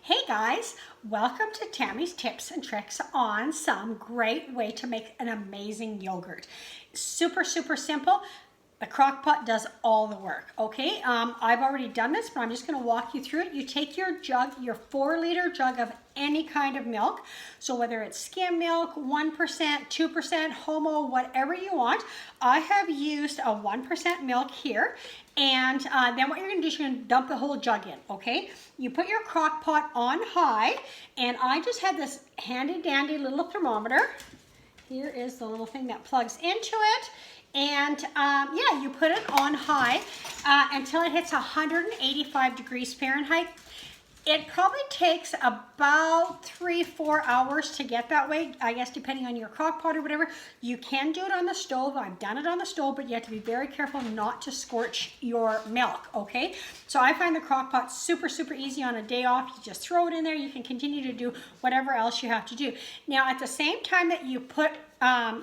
Hey guys, welcome to Tammy's Tips and Tricks on some great way to make an amazing yogurt. Super simple. The crock pot does all the work, okay? I've already done this, but I'm just gonna walk you through it. You take your jug, your 4-liter jug of any kind of milk. So whether it's skim milk, 1%, 2%, Homo, whatever you want. I have used a 1% milk here. And then what you're gonna do is you're gonna dump the whole jug in, okay? You put your crock pot on high, and I just had this handy dandy little thermometer. Here is the little thing that plugs into it. And yeah, you put it on high until it hits 185 degrees Fahrenheit. It probably takes about 3-4 hours to get that way, I guess, depending on your crock pot or whatever. You can do it on the stove. I've done it on the stove, but you have to be very careful not to scorch your milk, okay? So I find the crock pot super easy on a day off. You just throw it in there. You can continue to do whatever else you have to do. Now, at the same time that you put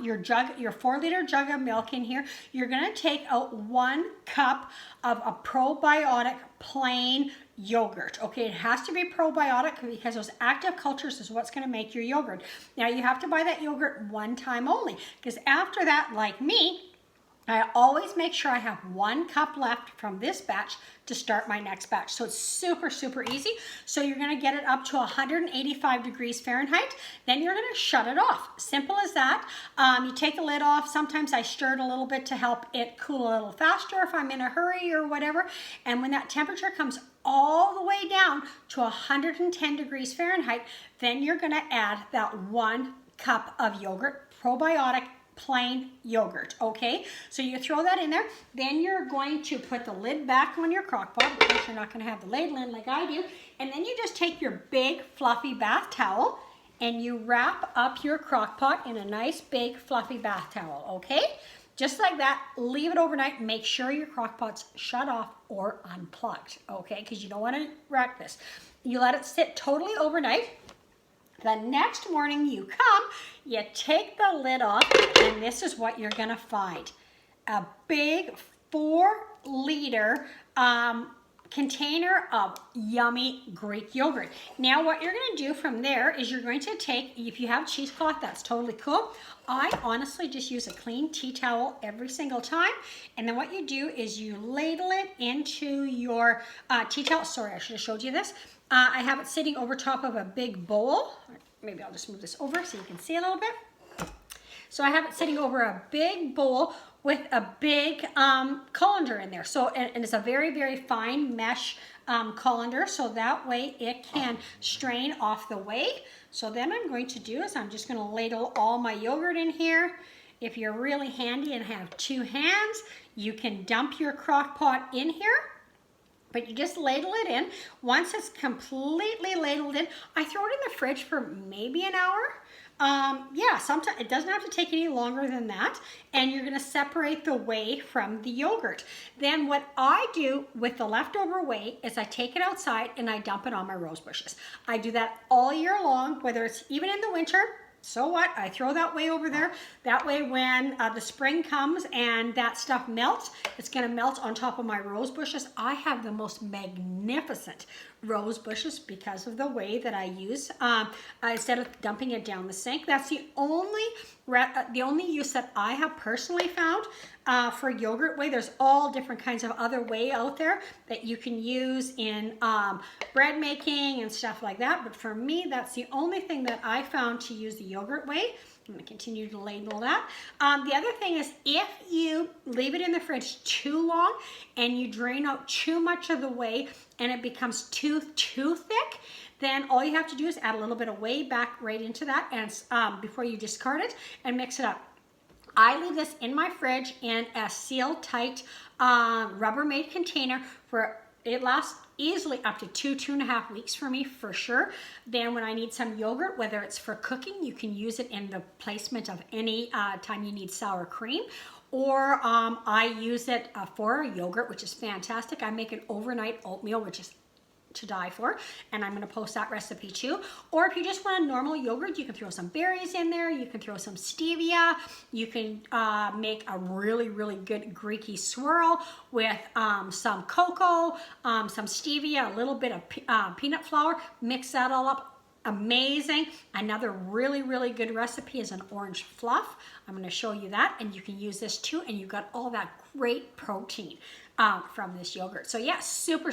your 4-liter jug of milk in here, you're gonna take out 1 cup of a probiotic plain yogurt. Okay, it has to be probiotic because those active cultures is what's going to make your yogurt. Now you have to buy that yogurt one time only, because after that, like me, I always make sure I have 1 cup left from this batch to start my next batch. So it's super easy. So you're going to get it up to 185 degrees Fahrenheit. Then you're going to shut it off. Simple as that. You take the lid off. Sometimes I stir it a little bit to help it cool a little faster if I'm in a hurry or whatever. And when that temperature comes all the way down to 110 degrees Fahrenheit, then you're going to add that 1 cup of yogurt, probiotic plain yogurt, okay? So you throw that in there, then you're going to put the lid back on your crock pot, because you're not going to have the ladle in like I do, and then you just take your big fluffy bath towel and you wrap up your crock pot in a nice big fluffy bath towel, okay? Just like that, leave it overnight. Make sure your crock pot's shut off or unplugged, okay? Because you don't want to wreck this. You let it sit totally overnight. The next morning you come, you take the lid off, and this is what you're gonna find. A big 4-liter container of yummy Greek yogurt. Now what you're gonna do from there is you're going to take, if you have cheesecloth, that's totally cool. I honestly just use a clean tea towel every single time. And then what you do is you ladle it into your tea towel. Sorry, I should have showed you this. I have it sitting over top of a big bowl. Maybe I'll just move this over so you can see a little bit. So I have it sitting over a big bowl with a big colander in there. So, and it's a very fine mesh colander, so that way it can strain off the whey. So then I'm going to do is I'm just going to ladle all my yogurt in here. If you're really handy and have 2 hands, you can dump your crock pot in here. But you just ladle it in. Once it's completely ladled in, I throw it in the fridge for maybe an hour. Yeah, sometimes it doesn't have to take any longer than that. And you're gonna separate the whey from the yogurt. Then what I do with the leftover whey is I take it outside and I dump it on my rose bushes. I do that all year long, whether it's even in the winter. So what? I throw that whey over there. That way when the spring comes and that stuff melts, it's going to melt on top of my rose bushes. I have the most magnificent rose bushes because of the whey that I use. Instead of dumping it down the sink, that's the only use that I have personally found for yogurt whey. There's all different kinds of other whey out there that you can use in bread making and stuff like that. But for me, that's the only thing that I found to use the yogurt whey. I'm going to continue to ladle that. The other thing is, if you leave it in the fridge too long and you drain out too much of the whey and it becomes too thick, then all you have to do is add a little bit of whey back right into that and before you discard it, and mix it up. I leave this in my fridge in a sealed tight Rubbermaid container for it lasts easily up to 2.5 weeks for me for sure. Then when I need some yogurt, whether it's for cooking, you can use it in the placement of any time you need sour cream, or I use it for yogurt, which is fantastic. I make an overnight oatmeal, which is to die for, and I'm going to post that recipe too. Or if you just want a normal yogurt, you can throw some berries in there, you can throw some stevia, you can make a really good Greeky swirl with some cocoa, some stevia, a little bit of peanut flour, mix that all up. Amazing. Another really good recipe is an orange fluff. I'm going to show you that, and you can use this too, and you've got all that great protein from this yogurt. So yeah, super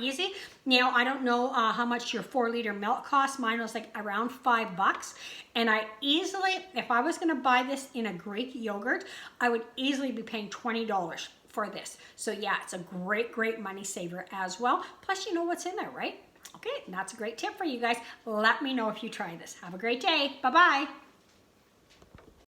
easy. Now I don't know how much your 4-liter milk costs. Mine was like around $5, and I easily, if I was going to buy this in a Greek yogurt, I would easily be paying $20 for this. So yeah, it's a great money saver as well. Plus, you know what's in there, right? Okay, that's a great tip for you guys. Let me know if you try this. Have a great day. Bye-bye.